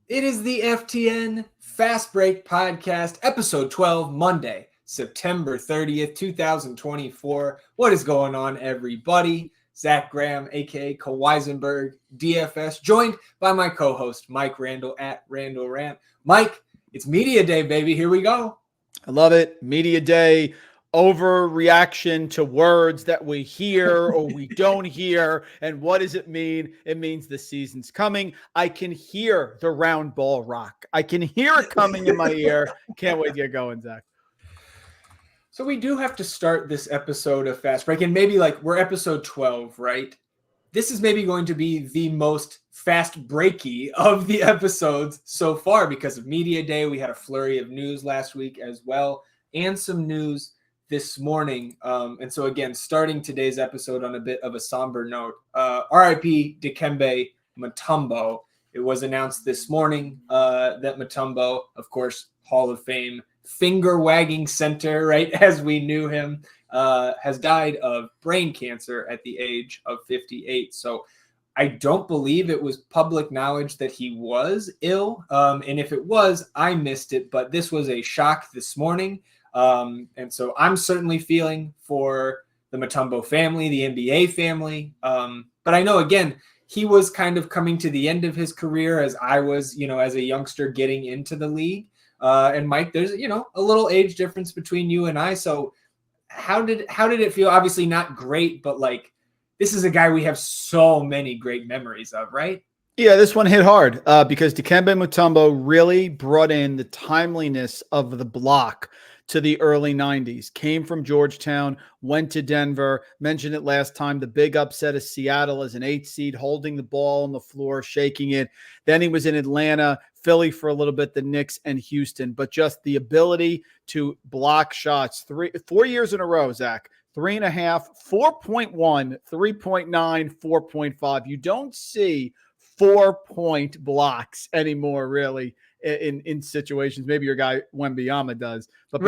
It is the FTN Fast Break Podcast, episode 12, Monday, September 30th, 2024. What is going on, everybody? Zach Graham, a.k.a. Kaweisenberg, DFS, joined by my co-host, Mike Randall, at Randall Rant. Mike, it's Media Day, baby. Here we go. I love it. Media Day. Overreaction to words that we hear or we don't hear. And what does it mean? It means the season's coming. I can hear the round ball rock. I can hear it coming in my ear. Can't wait to get going, Zach. So we do have to start this episode of Fast Break, and maybe we're episode 12, right? This is maybe going to be the most fast breaky of the episodes so far because of Media Day. We had a flurry of news last week as well, and some news this morning. And so again, starting today's episode on a bit of a somber note, RIP Dikembe Mutombo. It was announced this morning that Mutombo, of course, Hall of Fame finger wagging center, right, as we knew him, has died of brain cancer at the age of 58. So I don't believe it was public knowledge that he was ill. And if it was, I missed it. But this was a shock this morning. And so I'm certainly feeling for the Mutombo family, the NBA family. But I know, again, he was kind of coming to the end of his career as I was, as a youngster getting into the league. And Mike, there's, a little age difference between you and I. So how did it feel? Obviously not great, but this is a guy we have so many great memories of, right? Yeah, this one hit hard because Dikembe Mutombo really brought in the timeliness of the block to the early 90s. Came from Georgetown, went to Denver, mentioned it last time, the big upset of Seattle as an 8 seed, holding the ball on the floor, shaking it. Then he was in Atlanta, Philly for a little bit, the Knicks, and Houston. But just the ability to block shots 4 years in a row, Zach. 3.5, 4.1, 3.9, 4.5. You don't see 4-point blocks anymore, really, in situations. Maybe your guy Wembanyama does. But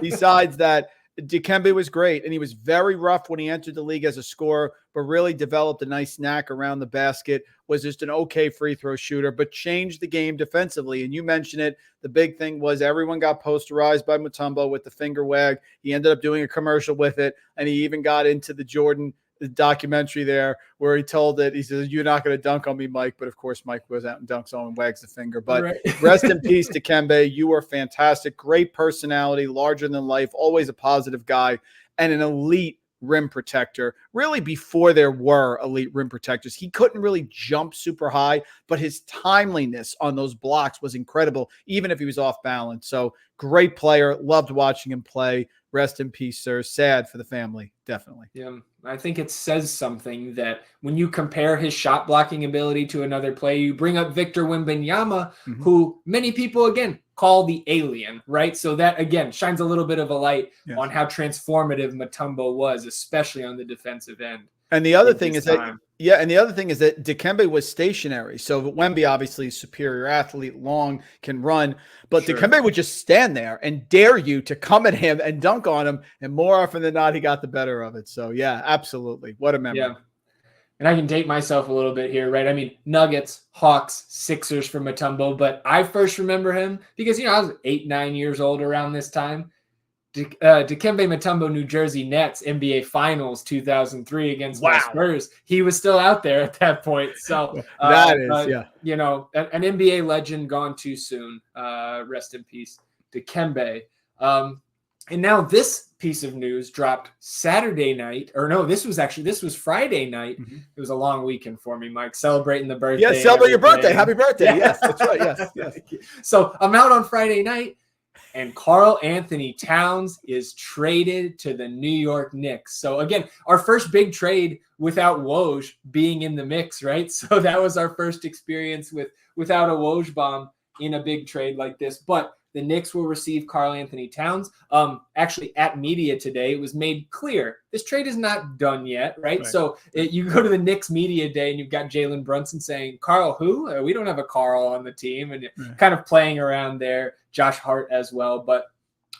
besides that, Dikembe was great, and he was very rough when he entered the league as a scorer, but really developed a nice knack around the basket, was just an okay free throw shooter, but changed the game defensively. And you mentioned it. The big thing was everyone got posterized by Mutombo with the finger wag. He ended up doing a commercial with it, and he even got into the documentary there where he told it. He says, "You're not going to dunk on me, Mike." But of course, Mike goes out and dunks on him and wags the finger. But right. Rest in peace, Dikembe. You were fantastic. Great personality, larger than life, always a positive guy, and an elite rim protector. Really, before there were elite rim protectors, he couldn't really jump super high, but his timeliness on those blocks was incredible, even if he was off balance. So great player. Loved watching him play. Rest in peace, sir. Sad for the family, definitely. Yeah, I think it says something that when you compare his shot blocking ability to another player, you bring up Victor Wembanyama, who many people, again, call the alien, right? So that, again, shines a little bit of a light on how transformative Mutombo was, especially on the defensive end. And the other thing is that Dikembe was stationary. So Wemby, obviously a superior athlete, long, can run, but sure. Dikembe would just stand there and dare you to come at him and dunk on him. And more often than not, he got the better of it. So yeah, absolutely. What a memory. Yeah. And I can date myself a little bit here, right? I mean, Nuggets, Hawks, Sixers for Mutombo, but I first remember him because, I was 8, 9 years old around this time. Dikembe Mutombo, New Jersey Nets, NBA Finals 2003 against the Spurs. He was still out there at that point. So an NBA legend gone too soon. Rest in peace, Dikembe. And now this piece of news dropped Saturday night, or no, this was Friday night. It was a long weekend for me, Mike, celebrating the birthday. Yes, celebrate your birthday. Happy birthday. Yeah. Yes, that's right. Yes. So I'm out on Friday night, and Karl Anthony Towns is traded to the New York Knicks. So again, our first big trade without Woj being in the mix, right? So that was our first experience without a Woj bomb in a big trade like this. But the Knicks will receive Karl Anthony Towns. Actually, at media today, it was made clear this trade is not done yet, right? So you go to the Knicks media day and you've got Jalen Brunson saying, "Karl who? We don't have a Karl on the team," and kind of playing around there. Josh Hart as well, but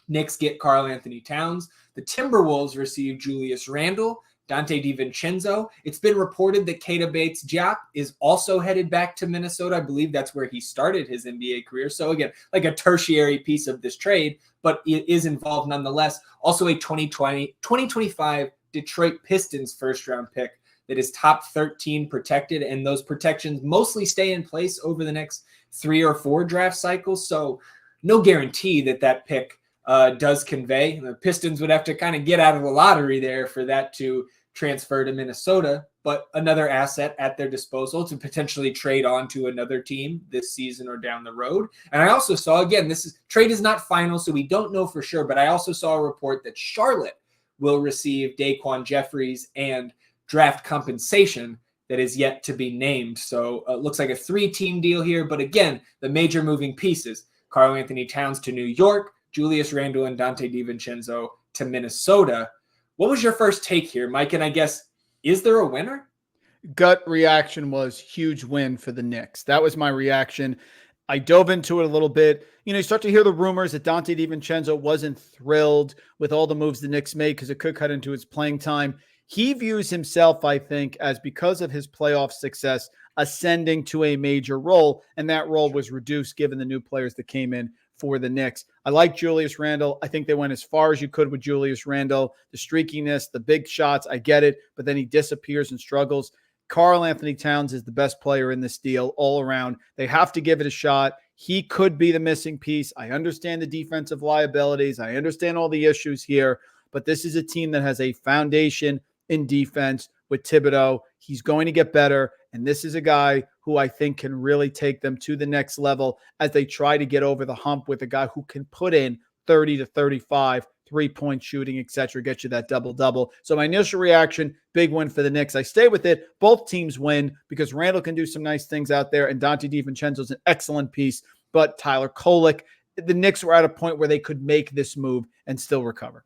Knicks get Karl Anthony Towns. The Timberwolves receive Julius Randle. Dante DiVincenzo. It's been reported that Keita Bates-Diop is also headed back to Minnesota. I believe that's where he started his NBA career. So again, like a tertiary piece of this trade, but it is involved nonetheless. Also a 2025 Detroit Pistons first-round pick that is top 13 protected, and those protections mostly stay in place over the next 3 or 4 draft cycles. So no guarantee that that pick does convey. The Pistons would have to kind of get out of the lottery there for that to transfer to Minnesota, but another asset at their disposal to potentially trade on to another team this season or down the road. And I also saw, again, trade is not final, so we don't know for sure, but I also saw a report that Charlotte will receive Daquan Jeffries and draft compensation that is yet to be named. So it looks like a 3-team deal here. But again, the major moving pieces, Karl-Anthony Towns to New York, Julius Randle and Dante DiVincenzo to Minnesota. What was your first take here, Mike? And I guess, is there a winner? Gut reaction was huge win for the Knicks. That was my reaction. I dove into it a little bit. You start to hear the rumors that Dante DiVincenzo wasn't thrilled with all the moves the Knicks made because it could cut into his playing time. He views himself, I think, as because of his playoff success, ascending to a major role, and that role was reduced given the new players that came in for the Knicks. I like Julius Randle. I think they went as far as you could with Julius Randle. The streakiness, the big shots, I get it, but then he disappears and struggles. Karl-Anthony Towns is the best player in this deal all around. They have to give it a shot. He could be the missing piece. I understand the defensive liabilities. I understand all the issues here, but this is a team that has a foundation in defense with Thibodeau. He's going to get better, and this is a guy who I think can really take them to the next level as they try to get over the hump with a guy who can put in 30 to 35, three-point shooting, etc., get you that double-double. So my initial reaction, big win for the Knicks. I stay with it. Both teams win because Randle can do some nice things out there, and Dante DiVincenzo is an excellent piece, but Tyler Kolek, the Knicks were at a point where they could make this move and still recover.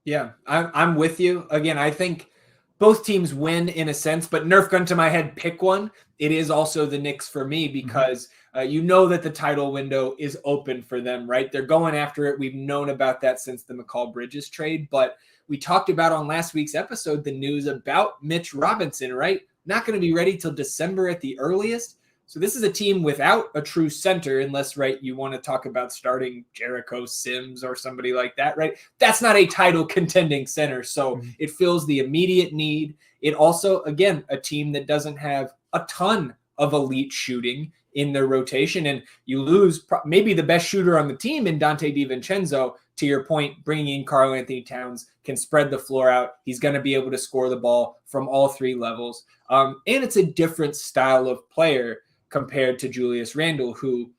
Yeah, I'm with you. Again, I think both teams win in a sense, but Nerf gun to my head, pick one. It is also the Knicks for me because you know that the title window is open for them, right? They're going after it. We've known about that since the McCall Bridges trade, but we talked about on last week's episode the news about Mitch Robinson, right? Not going to be ready till December at the earliest. So this is a team without a true center, unless, right, you want to talk about starting Jericho Sims or somebody like that, right? That's not a title contending center. So it fills the immediate need. It also, again, a team that doesn't have a ton of elite shooting in their rotation. And you lose maybe the best shooter on the team in Dante DiVincenzo. To your point, bringing in Karl-Anthony Towns can spread the floor out. He's going to be able to score the ball from all 3 levels. And it's a different style of player compared to Julius Randle, who,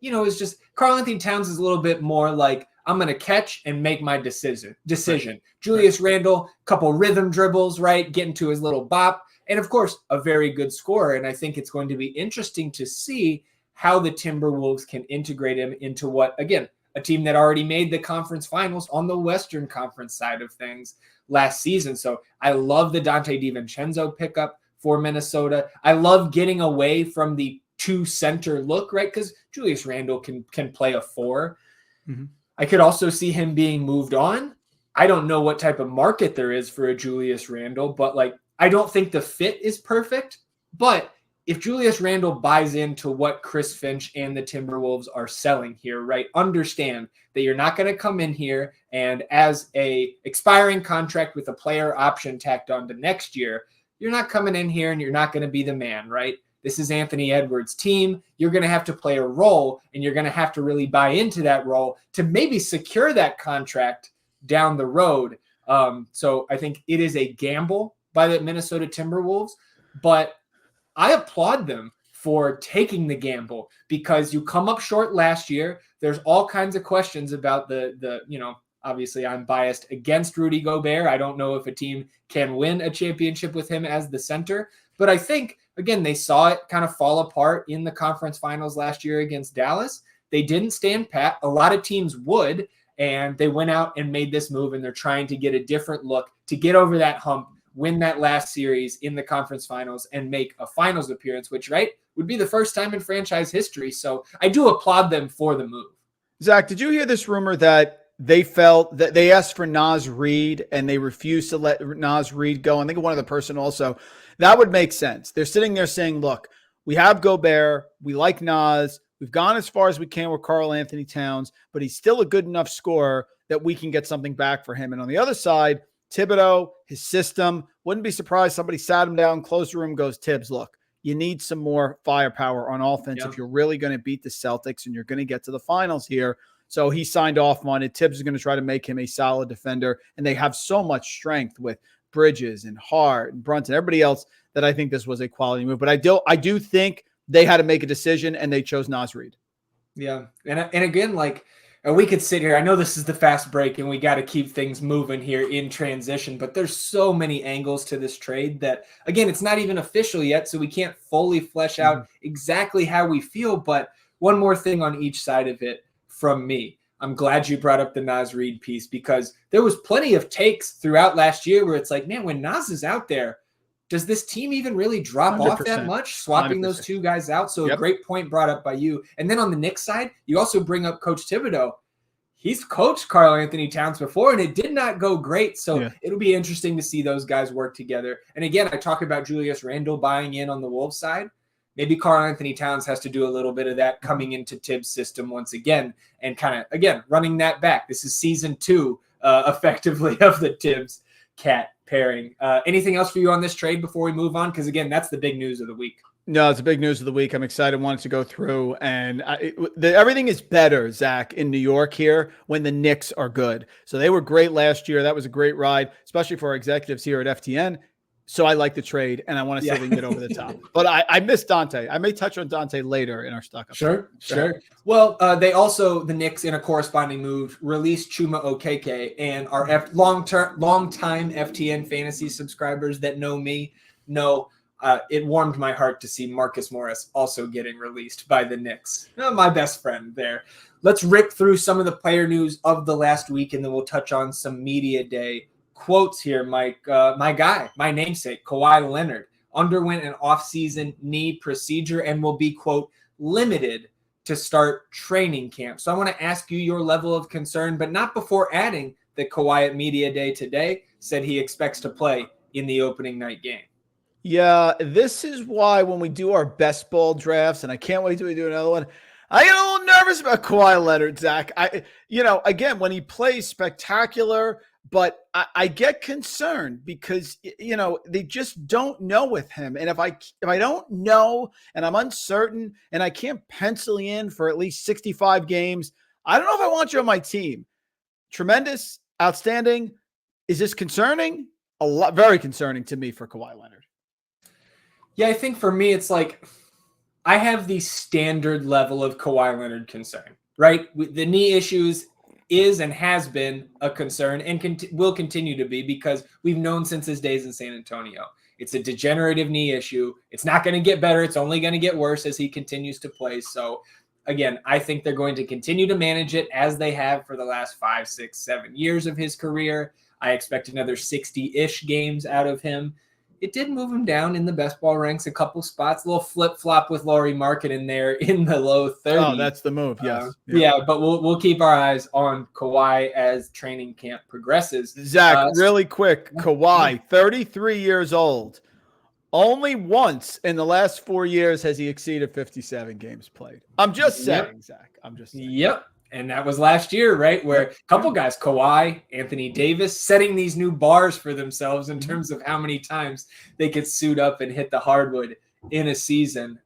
is just Karl-Anthony Towns is a little bit more like, I'm going to catch and make my decision. Right. Julius Randle, couple rhythm dribbles, right? Getting to his little bop. And of course, a very good scorer. And I think it's going to be interesting to see how the Timberwolves can integrate him into what, again, a team that already made the conference finals on the Western Conference side of things last season. So I love the Dante DiVincenzo pickup for Minnesota. I love getting away from the 2-center look, right? Because Julius Randle can play a 4. I could also see him being moved on. I don't know what type of market there is for a Julius Randle, but I don't think the fit is perfect. But if Julius Randle buys into what Chris Finch and the Timberwolves are selling here, right? Understand that you're not going to come in here and as a expiring contract with a player option tacked on to next year, you're not coming in here and you're not going to be the man, right? This is Anthony Edwards' team. You're going to have to play a role, and you're going to have to really buy into that role to maybe secure that contract down the road. So I think it is a gamble by the Minnesota Timberwolves, but I applaud them for taking the gamble because you come up short last year. There's all kinds of questions about the obviously I'm biased against Rudy Gobert. I don't know if a team can win a championship with him as the center, but I think, again, they saw it kind of fall apart in the conference finals last year against Dallas. They didn't stand pat. A lot of teams would, and they went out and made this move, and they're trying to get a different look to get over that hump, win that last series in the conference finals, and make a finals appearance, which, right, would be the first time in franchise history. So I do applaud them for the move. Zach, did you hear this rumor that they felt that they asked for Naz Reid and they refused to let Naz Reid go. I think one other person also. That would make sense. They're sitting there saying, look, we have Gobert. We like Naz. We've gone as far as we can with Karl Anthony Towns, but he's still a good enough scorer that we can get something back for him. And on the other side, Thibodeau, his system, wouldn't be surprised somebody sat him down, closed the room, goes, Tibbs, look, you need some more firepower on offense if you're really going to beat the Celtics and you're going to get to the finals here. So he signed off on it. Tibbs is going to try to make him a solid defender. And they have so much strength with Bridges and Hart and Brunson, everybody else, that I think this was a quality move. But I do think they had to make a decision and they chose Naz Reid. Yeah. And again, like, we could sit here. I know this is the fast break and we got to keep things moving here in transition, but there's so many angles to this trade that, again, it's not even official yet. So we can't fully flesh out exactly how we feel. But one more thing on each side of it from me. I'm glad you brought up the Naz Reid piece because there was plenty of takes throughout last year where it's like, man, when Naz is out there, does this team even really drop 100%. off that much, swapping 100%. those two guys out? So a great point brought up by you. And then on the Knicks side, you also bring up Coach Thibodeau. He's coached Karl Anthony Towns before, and it did not go great. So it'll be interesting to see those guys work together. And again, I talk about Julius Randle buying in on the Wolves side. Maybe Karl Anthony Towns has to do a little bit of that coming into Tibbs' system once again and kind of, again, running that back. This is season 2, effectively, of the Tibbs Cat pairing. Anything else for you on this trade before we move on? Because, again, that's the big news of the week. No, it's a big news of the week. I'm excited. Wanted to go through, and everything is better, Zach, in New York here when the Knicks are good. So they were great last year. That was a great ride, especially for our executives here at FTN. So I like the trade, and I want to see if we can get over the top. But I miss Dante. I may touch on Dante later in our stock up. Sure. Well, they also, the Knicks, in a corresponding move, released Chuma Okeke, and our long-time FTN fantasy subscribers that know me know it warmed my heart to see Marcus Morris also getting released by the Knicks. My best friend there. Let's rip through some of the player news of the last week, and then we'll touch on some media day quotes here, Mike. My guy, my namesake, Kawhi Leonard, underwent an offseason knee procedure and will be, quote, limited to start training camp. So I want to ask you your level of concern, but not before adding that Kawhi at media day today said he expects to play in the opening night game. Yeah, this is why when we do our best ball drafts, and I can't wait till we do another one, I get a little nervous about Kawhi Leonard, Zach. Again, when he plays spectacular, but I get concerned because, they just don't know with him. And if I don't know and I'm uncertain and I can't pencil in for at least 65 games, I don't know if I want you on my team. Tremendous, outstanding. Is this concerning? Very concerning to me for Kawhi Leonard. Yeah, I think for me, it's like I have the standard level of Kawhi Leonard concern, right? The knee issues is and has been a concern and will continue to be because we've known since his days in San Antonio. It's a degenerative knee issue. It's not going to get better. It's only going to get worse as he continues to play. So, again, I think they're going to continue to manage it as they have for the last 5, 6, 7 years of his career. I expect another 60-ish games out of him. It did move him down in the best ball ranks a couple spots, a little flip-flop with Lauri Markkanen there in the low 30s. Oh, that's the move, yes. But we'll keep our eyes on Kawhi as training camp progresses. Zach, really quick, Kawhi, 33 years old. Only once in the last 4 years has he exceeded 57 games played. I'm just saying, Zach. I'm just saying. Yep. And that was last year, right? Where a couple guys, Kawhi, Anthony Davis, setting these new bars for themselves in terms of how many times they could suit up and hit the hardwood in a season.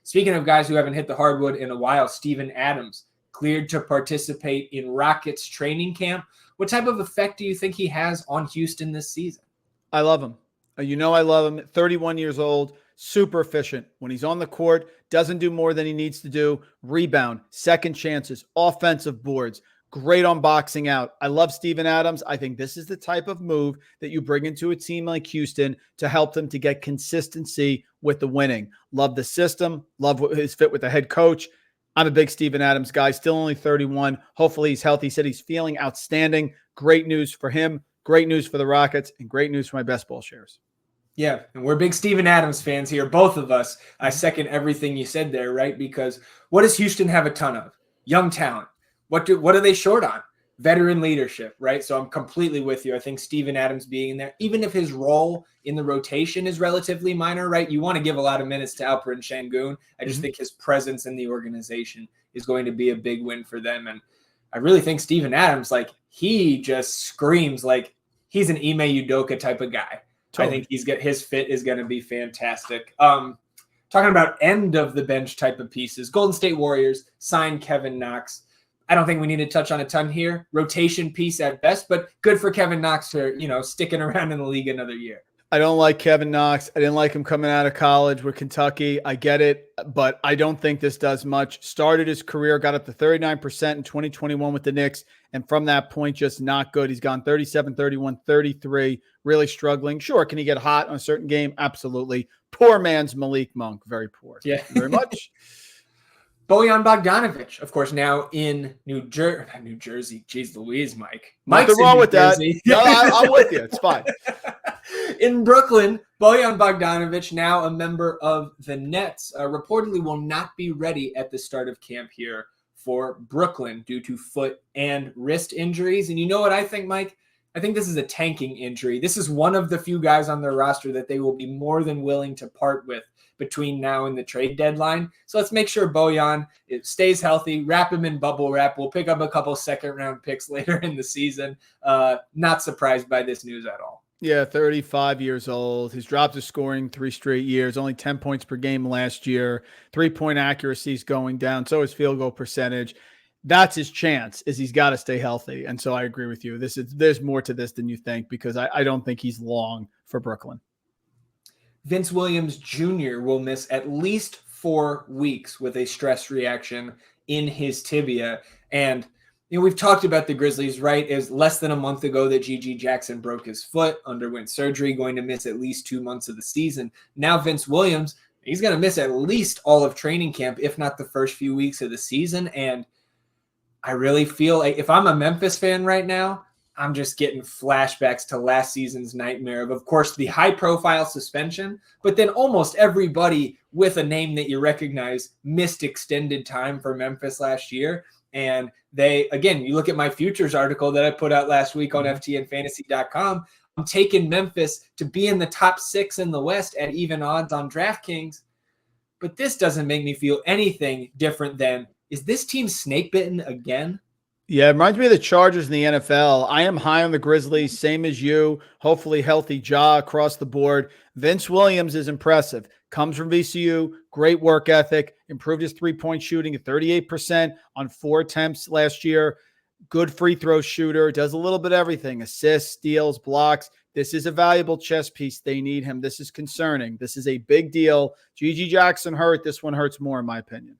Speaking of guys who haven't hit the hardwood in a while, Steven Adams cleared to participate in Rockets training camp. What type of effect do you think he has on Houston this season? I love him. I love him. 31 years old. Super efficient. When he's on the court, doesn't do more than he needs to do. Rebound, second chances, offensive boards, great on boxing out. I love Steven Adams. I think this is the type of move that you bring into a team like Houston to help them to get consistency with the winning. Love the system. Love his fit with the head coach. I'm a big Steven Adams guy, still only 31. Hopefully he's healthy. He said he's feeling outstanding. Great news for him. Great news for the Rockets and great news for my best ball shares. Yeah, and we're big Steven Adams fans here, both of us. I second everything you said there, right? Because what does Houston have a ton of? Young talent. What are they short on? veteran leadership, right? So I'm completely with you. I think Steven Adams being in there, even if his role in the rotation is relatively minor, right? You want to give a lot of minutes to Alperen Şengün. I just think his presence in the organization is going to be a big win for them. And I really think Steven Adams, like, he just screams like he's an Ime Udoka type of guy. Totally. I think his fit is going to be fantastic. Talking about end of the bench type of pieces, Golden State Warriors signed Kevin Knox. I don't think we need to touch on a ton here. Rotation piece at best, but good for Kevin Knox for, sticking around in the league another year. I don't like Kevin Knox. I didn't like him coming out of college with Kentucky. I get it, but I don't think this does much. Started his career, got up to 39% in 2021 with the Knicks, and from that point, just not good. He's gone 37, 31, 33, really struggling. Sure, can he get hot on a certain game? Absolutely. Poor man's Malik Monk. Very poor. Yeah. Thank you very much. Bojan Bogdanovic, of course, now in New Jersey. Jeez Louise, Mike. Nothing wrong with that. No, I'm with you. It's fine. In Brooklyn, Bojan Bogdanovic, now a member of the Nets, reportedly will not be ready at the start of camp here for Brooklyn due to foot and wrist injuries. And you know what I think, Mike? I think this is a tanking injury. This is one of the few guys on their roster that they will be more than willing to part with between now and the trade deadline. So let's make sure Bojan stays healthy, wrap him in bubble wrap. We'll pick up a couple second-round picks later in the season. Not surprised by this news at all. Yeah, 35 years old. He's dropped his scoring 3 straight years, only 10 points per game last year. 3-point accuracy is going down, so his field goal percentage. That's his chance, is he's got to stay healthy. And so I agree with you. There's more to this than you think, because I don't think he's long for Brooklyn. Vince Williams Jr. will miss at least 4 weeks with a stress reaction in his tibia. And we've talked about the Grizzlies, right? It was less than a month ago that G.G. Jackson broke his foot, underwent surgery, going to miss at least 2 months of the season. Now Vince Williams, he's going to miss at least all of training camp, if not the first few weeks of the season. And I really feel like if I'm a Memphis fan right now, I'm just getting flashbacks to last season's nightmare of course, the high-profile suspension, but then almost everybody with a name that you recognize missed extended time for Memphis last year. And you look at my futures article that I put out last week on FTNFantasy.com, I'm taking Memphis to be in the top 6 in the West at even odds on DraftKings. But this doesn't make me feel anything different than, is this team snake bitten again? Yeah, it reminds me of the Chargers in the NFL. I am high on the Grizzlies, same as you. Hopefully healthy jaw across the board. Vince Williams is impressive. Comes from VCU, great work ethic, improved his 3-point shooting at 38% on 4 attempts last year. Good free throw shooter, does a little bit of everything. Assists, steals, blocks. This is a valuable chess piece. They need him. This is concerning. This is a big deal. G.G. Jackson hurt. This one hurts more, in my opinion.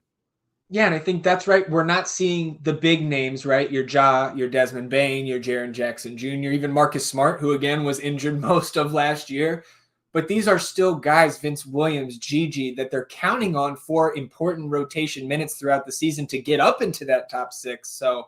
Yeah, and I think that's right. We're not seeing the big names, right? Your Ja, your Desmond Bane, your Jaren Jackson Jr., even Marcus Smart, who again was injured most of last year. But these are still guys, Vince Williams, Gigi, that they're counting on for important rotation minutes throughout the season to get up into that top 6. So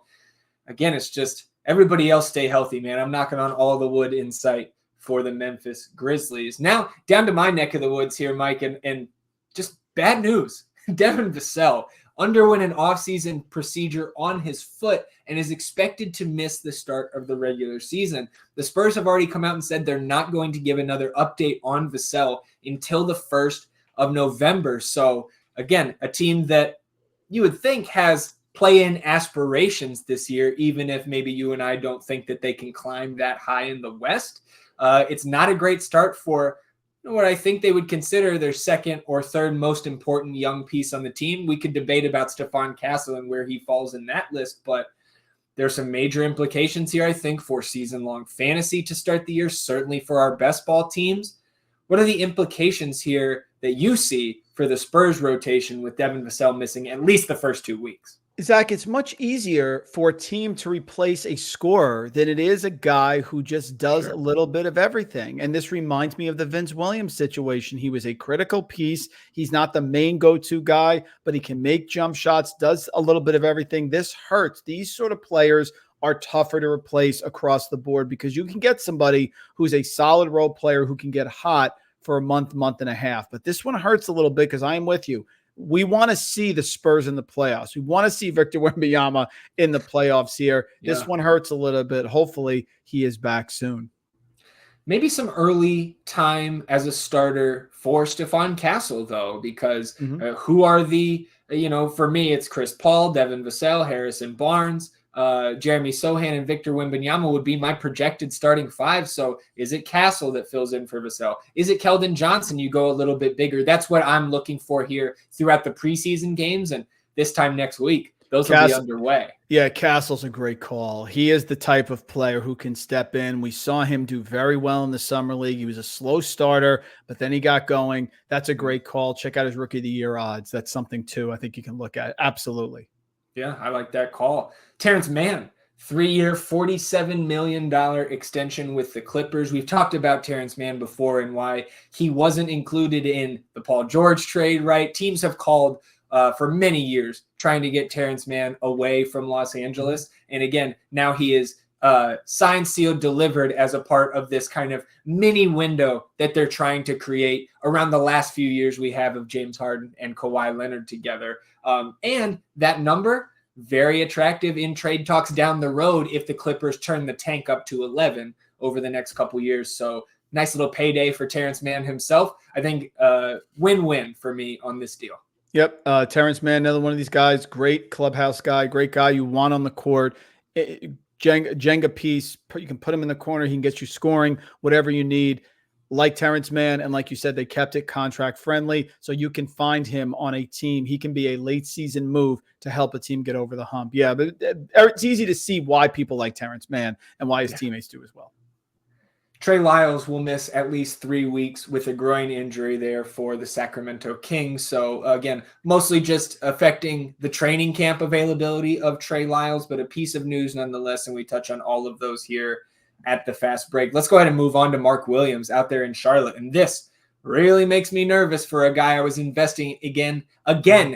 again, it's just everybody else stay healthy, man. I'm knocking on all the wood in sight for the Memphis Grizzlies. Now down to my neck of the woods here, Mike, and just bad news. Devin Vassell underwent an offseason procedure on his foot and is expected to miss the start of the regular season. The Spurs have already come out and said they're not going to give another update on Vassell until the 1st of November. So again, a team that you would think has play-in aspirations this year, even if maybe you and I don't think that they can climb that high in the West. It's not a great start for what I think they would consider their second or third most important young piece on the team. We could debate about Stephon Castle and where he falls in that list, but there's some major implications here, I think, for season-long fantasy to start the year, certainly for our best ball teams. What are the implications here that you see for the Spurs rotation with Devin Vassell missing at least the first 2 weeks? Zach, it's much easier for a team to replace a scorer than it is a guy who just does a little bit of everything. And this reminds me of the Vince Williams situation. He was a critical piece. He's not the main go-to guy, but he can make jump shots, does a little bit of everything. This hurts. These sort of players are tougher to replace across the board because you can get somebody who's a solid role player who can get hot for a month and a half. But this one hurts a little bit because I am with you. We want to see the Spurs in the playoffs. We want to see Victor Wembanyama in the playoffs here. Yeah. This one hurts a little bit. Hopefully he is back soon. Maybe some early time as a starter for Stephon Castle, though, because who are for me, it's Chris Paul, Devin Vassell, Harrison Barnes, Jeremy Sohan, and Victor Wembanyama would be my projected starting five. So is it Castle that fills in for Vassell? Is it Keldon Johnson? You go a little bit bigger. That's what I'm looking for here throughout the preseason games. And this time next week, those will be underway. Yeah, Castle's a great call. He is the type of player who can step in. We saw him do very well in the summer league. He was a slow starter, but then he got going. That's a great call. Check out his rookie of the year odds. That's something too I think you can look at. Absolutely. Yeah, I like that call. Terrence Mann, 3-year, $47 million extension with the Clippers. We've talked about Terrence Mann before and why he wasn't included in the Paul George trade, right? Teams have called for many years trying to get Terrence Mann away from Los Angeles. And again, now he is signed, sealed, delivered as a part of this kind of mini window that they're trying to create around the last few years we have of James Harden and Kawhi Leonard together. And that number, very attractive in trade talks down the road if the Clippers turn the tank up to 11 over the next couple years. So nice little payday for Terrence Mann himself. I think win-win for me on this deal. Yep. Terrence Mann, another one of these guys, great clubhouse guy, great guy you want on the court. Jenga piece, you can put him in the corner. He can get you scoring, whatever you need. Like Terrence Mann, and like you said, they kept it contract friendly, so you can find him on a team. He can be a late season move to help a team get over the hump. Yeah, but it's easy to see why people like Terrence Mann and why his teammates do as well. Trey Lyles will miss at least 3 weeks with a groin injury there for the Sacramento Kings. So again, mostly just affecting the training camp availability of Trey Lyles, but a piece of news nonetheless. And we touch on all of those here at the fast break. Let's go ahead and move on to Mark Williams out there in Charlotte. And this really makes me nervous for a guy I was investing again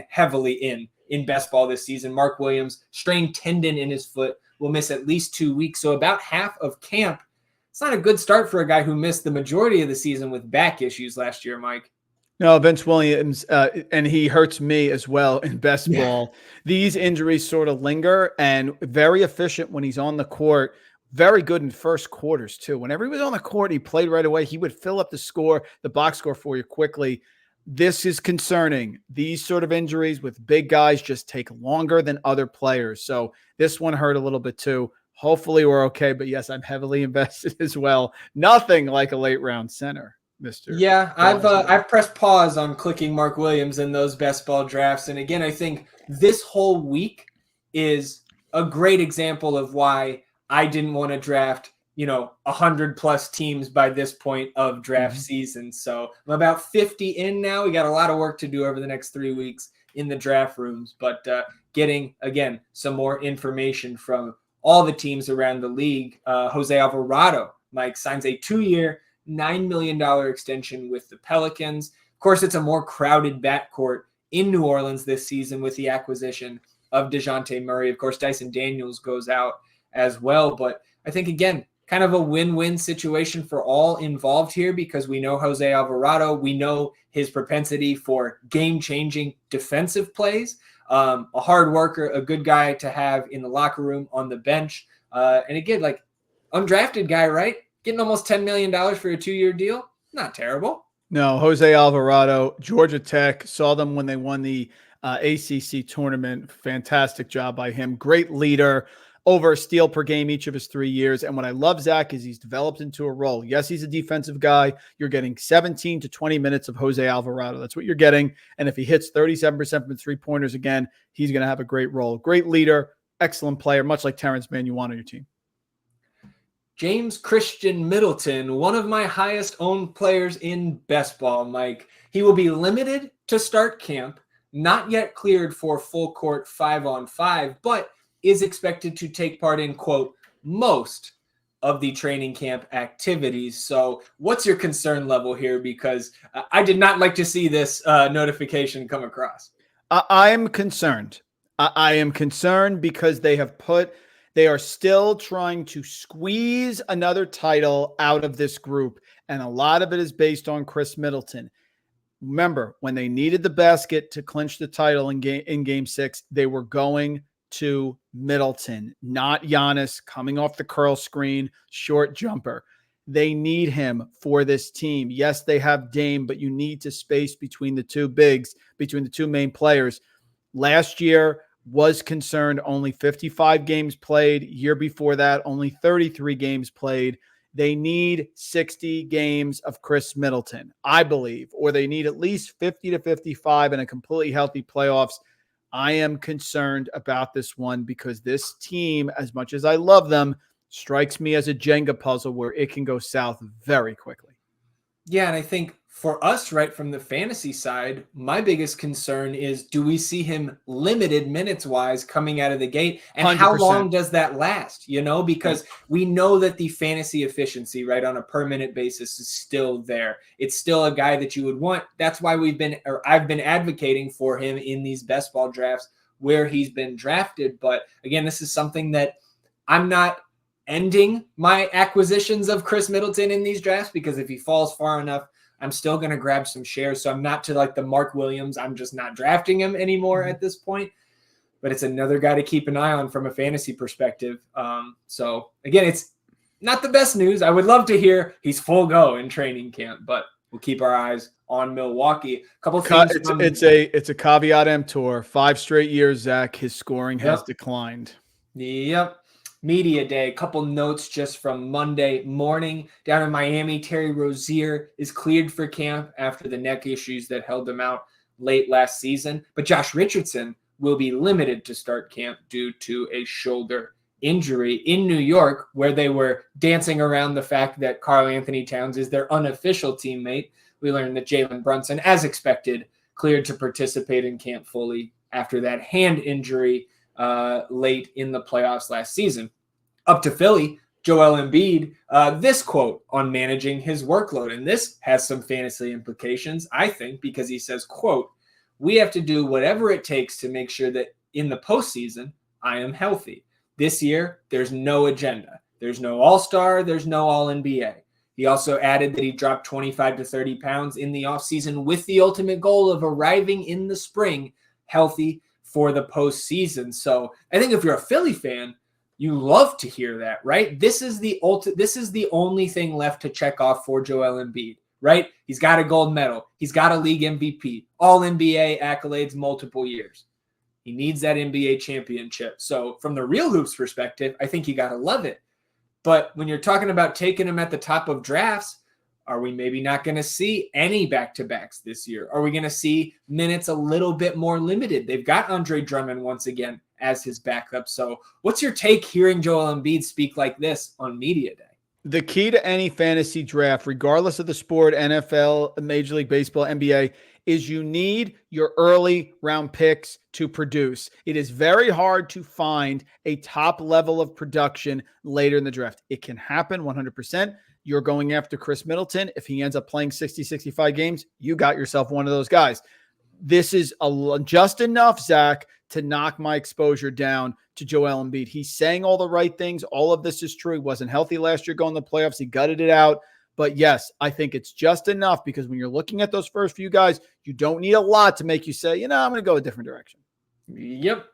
heavily in best ball this season. Mark Williams, strained tendon in his foot, will miss at least 2 weeks. So about half of camp. It's not a good start for a guy who missed the majority of the season with back issues last year, Mike. No, Vince Williams, and he hurts me as well in best ball. These injuries sort of linger, and very efficient when he's on the court. Very good in first quarters, too. Whenever he was on the court, he played right away. He would fill up the box score for you quickly. This is concerning. These sort of injuries with big guys just take longer than other players. So this one hurt a little bit, too. Hopefully we're okay, but yes, I'm heavily invested as well. Nothing like a late round center, Mr. Yeah, I've pressed pause on clicking Mark Williams in those best ball drafts. And again, I think this whole week is a great example of why I didn't want to draft, 100 plus teams by this point of draft season. So I'm about 50 in now. We got a lot of work to do over the next 3 weeks in the draft rooms, but getting, again, some more information from all the teams around the league. Jose Alvarado, Mike, signs a 2-year, $9 million extension with the Pelicans. Of course, it's a more crowded backcourt in New Orleans this season with the acquisition of DeJounte Murray. Of course, Dyson Daniels goes out as well. But I think, again, kind of a win-win situation for all involved here because we know Jose Alvarado. We know his propensity for game-changing defensive plays. A hard worker, a good guy to have in the locker room, on the bench. And again, like undrafted guy, right? Getting almost $10 million for a 2-year deal. Not terrible. No, Jose Alvarado, Georgia Tech, saw them when they won the ACC tournament. Fantastic job by him. Great leader. Over a steal per game each of his 3 years. And what I love, Zach, is he's developed into a role. Yes, he's a defensive guy. You're getting 17 to 20 minutes of Jose Alvarado. That's what you're getting. And if he hits 37% from the three-pointers again, he's going to have a great role. Great leader, excellent player, much like Terrence Mann you want on your team. James Christian Middleton, one of my highest owned players in best ball, Mike. He will be limited to start camp, not yet cleared for full court 5-on-5, but is expected to take part in, quote, most of the training camp activities. So what's your concern level here? Because I did not like to see this notification come across. I am concerned. I am concerned because they are still trying to squeeze another title out of this group. And a lot of it is based on Chris Middleton. Remember, when they needed the basket to clinch the title in game 6, they were going to Middleton, not Giannis coming off the curl screen, short jumper. They need him for this team. Yes, they have Dame, but you need to space between the two bigs, between the two main players. Last year was concerned, only 55 games played. Year before that, only 33 games played. They need 60 games of Chris Middleton, I believe, or they need at least 50 to 55 in a completely healthy playoffs. I am concerned about this one because this team, as much as I love them, strikes me as a Jenga puzzle where it can go south very quickly. Yeah, and I think for us, right, from the fantasy side, my biggest concern is, do we see him limited minutes-wise coming out of the gate? And 100%. How long does that last? Because we know that the fantasy efficiency, right, on a per-minute basis is still there. It's still a guy that you would want. That's why I've been advocating for him in these best ball drafts where he's been drafted. But again, this is something that I'm not ending my acquisitions of Chris Middleton in these drafts, because if he falls far enough, I'm still going to grab some shares. So I'm not to like the Mark Williams. I'm just not drafting him anymore at this point. But it's another guy to keep an eye on from a fantasy perspective. So again, it's not the best news. I would love to hear he's full go in training camp, but we'll keep our eyes on Milwaukee. It's a caveat emptor. 5 straight years, Zach, his scoring has declined. Yep. Media day. A couple notes just from Monday morning. Down in Miami, Terry Rozier is cleared for camp after the neck issues that held him out late last season. But Josh Richardson will be limited to start camp due to a shoulder injury. In New York, where they were dancing around the fact that Karl Anthony Towns is their unofficial teammate, we learned that Jalen Brunson, as expected, cleared to participate in camp fully after that hand injury late in the playoffs last season. Up to Philly, Joel Embiid, this quote on managing his workload, and this has some fantasy implications, I think, because he says, quote, "We have to do whatever it takes to make sure that in the postseason, I am healthy. This year, there's no agenda. There's no All-Star, there's no All-NBA." He also added that he dropped 25 to 30 pounds in the offseason with the ultimate goal of arriving in the spring healthy for the postseason. So I think if you're a Philly fan, you love to hear that, right? This is the only thing left to check off for Joel Embiid, right? He's got a gold medal. He's got a league MVP, all NBA accolades, multiple years. He needs that NBA championship. So from the Real Hoops perspective, I think you got to love it. But when you're talking about taking him at the top of drafts, are we maybe not going to see any back-to-backs this year? Are we going to see minutes a little bit more limited? They've got Andre Drummond once again as his backup. So what's your take hearing Joel Embiid speak like this on media day? The key to any fantasy draft, regardless of the sport, NFL, Major League Baseball, NBA, is you need your early round picks to produce. It is very hard to find a top level of production later in the draft. It can happen 100%. You're going after Chris Middleton. If he ends up playing 60, 65 games, you got yourself one of those guys. This is just enough, Zach, to knock my exposure down to Joel Embiid. He's saying all the right things. All of this is true. He wasn't healthy last year going to the playoffs. He gutted it out. But yes, I think it's just enough, because when you're looking at those first few guys, you don't need a lot to make you say, I'm going to go a different direction. Yep.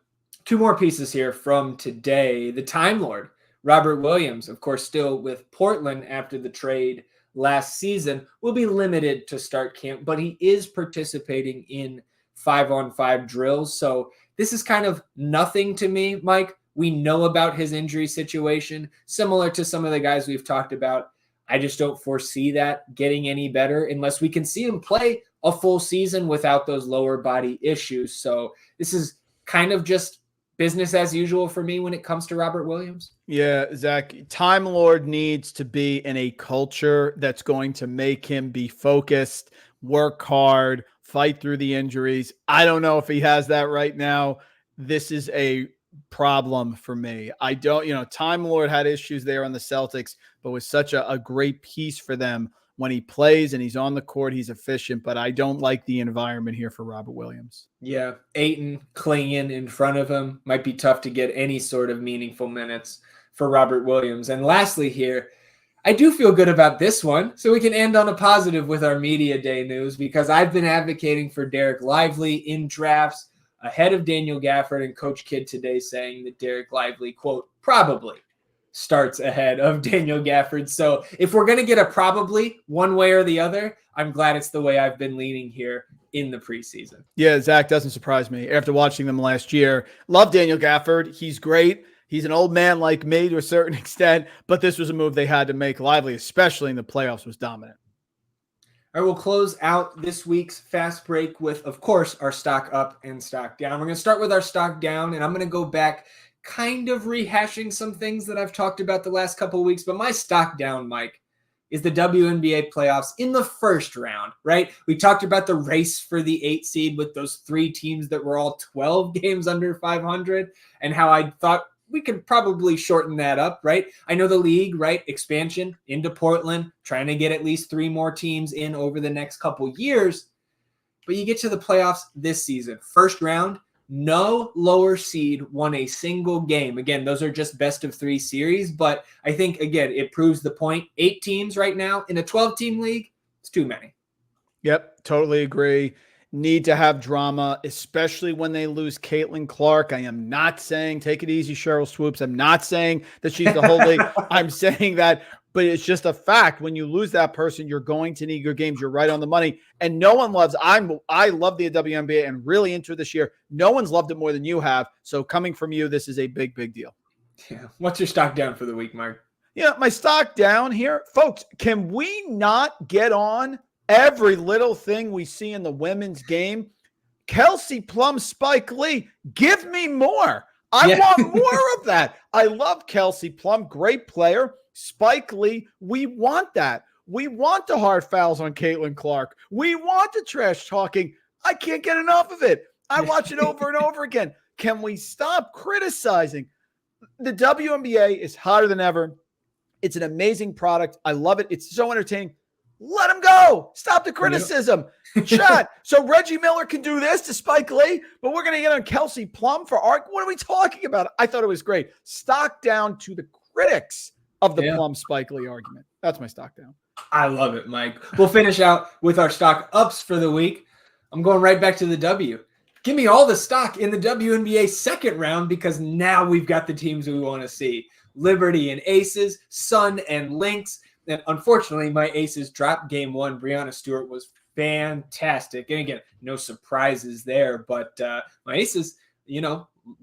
2 more pieces here from today. The Time Lord, Robert Williams, of course, still with Portland after the trade last season, will be limited to start camp, but he is participating in 5-on-5 drills. So this is kind of nothing to me, Mike. We know about his injury situation, similar to some of the guys we've talked about. I just don't foresee that getting any better unless we can see him play a full season without those lower body issues. So this is kind of just business as usual for me when it comes to Robert Williams. Yeah, Zach, Time Lord needs to be in a culture that's going to make him be focused, work hard, fight through the injuries. I don't know if he has that right now. This is a problem for me. I don't, Time Lord had issues there on the Celtics, but was such a great piece for them. When he plays and he's on the court, he's efficient, but I don't like the environment here for Robert Williams. Yeah, Ayton clinging in front of him might be tough to get any sort of meaningful minutes for Robert Williams. And lastly here, I do feel good about this one, so we can end on a positive with our media day news, because I've been advocating for Derek Lively in drafts ahead of Daniel Gafford, and Coach Kidd today saying that Derek Lively, quote, probably starts ahead of Daniel Gafford. So if we're going to get a probably one way or the other, I'm glad it's the way I've been leaning here in the preseason. Yeah, Zach, doesn't surprise me. After watching them last year, love Daniel Gafford. He's great. He's an old man like me to a certain extent, but this was a move they had to make. Lively, especially in the playoffs, was dominant. All right, we'll close out this week's fast break with, of course, our stock up and stock down. We're going to start with our stock down, and I'm going to go back kind of rehashing some things that I've talked about the last couple of weeks. But my stock down, Mike, is the WNBA playoffs in the first round, right? We talked about the race for the 8 seed with those 3 teams that were all 12 games under 500, and how I thought we could probably shorten that up, right? I know the league, right? Expansion into Portland, trying to get at least 3 more teams in over the next couple years. But you get to the playoffs this season, first round, no lower seed won a single game. Again, those are just best of 3 series, but I think, again, it proves the point. 8 teams right now in a 12-team league, it's too many. Yep, totally agree. Need to have drama, especially when they lose Caitlin Clark. I am not saying take it easy, Cheryl Swoops. I'm not saying that she's the whole league. I'm saying that, but it's just a fact. When you lose that person, you're going to need your games. You're right on the money. And no one loves, I love the WNBA and really into it this year. No one's loved it more than you have. So coming from you, this is a big, big deal. Yeah. What's your stock down for the week, Mark? Yeah, my stock down here. Folks, can we not get on every little thing we see in the women's game? Kelsey Plum, Spike Lee, give me more. I want more of that. I love Kelsey Plum, great player. Spike Lee, we want that. We want the hard fouls on Caitlin Clark. We want the trash talking. I can't get enough of it. I watch it over and over again. Can we stop criticizing? The WNBA is hotter than ever. It's an amazing product. I love it. It's so entertaining. Let him go. Stop the criticism. Chat. So Reggie Miller can do this to Spike Lee, but we're going to get on Kelsey Plum for art. What are we talking about? I thought it was great. Stock down to the critics of the Plum Spike Lee argument. That's my stock down. I love it, Mike. We'll finish out with our stock ups for the week. I'm going right back to the W. Give me all the stock in the WNBA second round, because now we've got the teams we want to see. Liberty and Aces, Sun and Lynx. And unfortunately, my Aces dropped game 1. Breanna Stewart was fantastic. And again, no surprises there. But my Aces,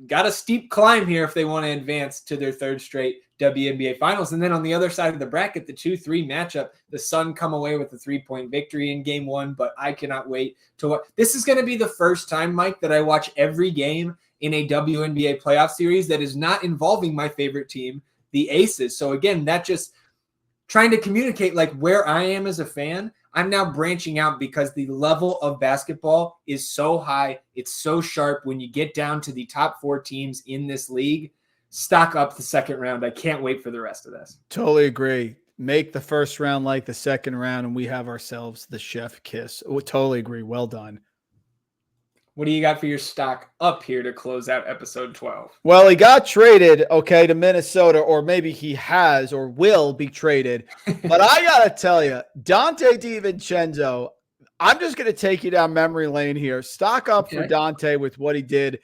got a steep climb here if they want to advance to their 3rd straight WNBA finals. And then on the other side of the bracket, the 2-3 matchup, the Sun come away with a 3-point victory in game 1. But I cannot wait to watch. This is going to be the first time, Mike, that I watch every game in a WNBA playoff series that is not involving my favorite team, the Aces. So again, that just trying to communicate like where I am as a fan. I'm now branching out because the level of basketball is so high. It's so sharp when you get down to the top 4 teams in this league. Stock up the second round. I can't wait for the rest of this. Totally agree. Make the first round like the second round, and we have ourselves the chef kiss. Oh, totally agree. Well done. What do you got for your stock up here to close out episode 12? Well, he got traded, to Minnesota, or maybe he has or will be traded. But I got to tell you, Dante DiVincenzo, I'm just going to take you down memory lane here. Stock up for Dante with what he did.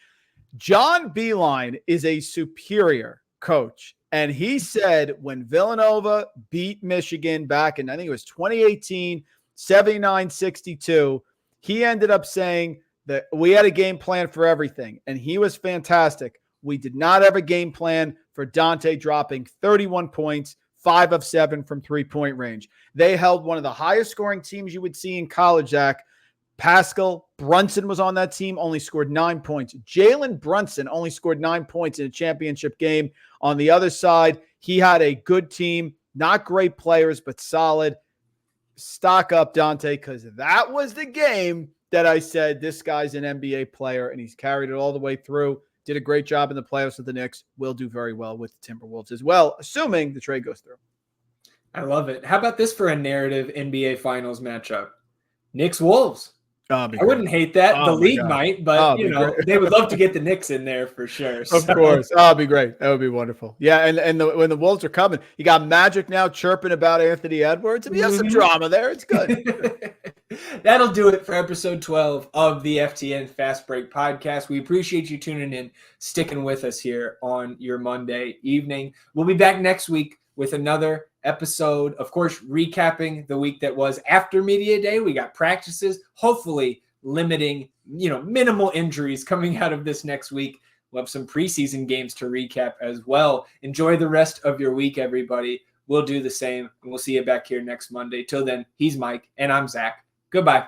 John Beilein is a superior coach. And he said when Villanova beat Michigan back in, I think it was 2018, 79-62, he ended up saying that we had a game plan for everything, and he was fantastic. We did not have a game plan for Dante dropping 31 points, 5 of 7 from 3-point range. They held one of the highest scoring teams you would see in college, Zach. Pascal Brunson was on that team, only scored 9 points. Jalen Brunson only scored 9 points in a championship game. On the other side, he had a good team, not great players, but solid. Stock up, Dante, because that was the game that I said this guy's an NBA player, and he's carried it all the way through. Did a great job in the playoffs with the Knicks. Will do very well with the Timberwolves as well, assuming the trade goes through. I love it. How about this for a narrative NBA Finals matchup? Knicks Wolves. Oh, I wouldn't hate that. The Oh, my league God. might, but Oh, they would love to get the Knicks in there for sure. Of So. course. Oh, it'd be great. That would be wonderful. Yeah, and when the Wolves are coming, you got Magic now chirping about Anthony Edwards. If you have some drama there, it's good. That'll do it for episode 12 of the FTN Fast Break podcast. We appreciate you tuning in, sticking with us here on your Monday evening. We'll be back next week with another episode, of course, recapping the week that was after Media Day. We got practices, hopefully limiting, minimal injuries coming out of this next week. We'll have some preseason games to recap as well. Enjoy the rest of your week, everybody. We'll do the same, and we'll see you back here next Monday. Till then, he's Mike, and I'm Zach. Goodbye.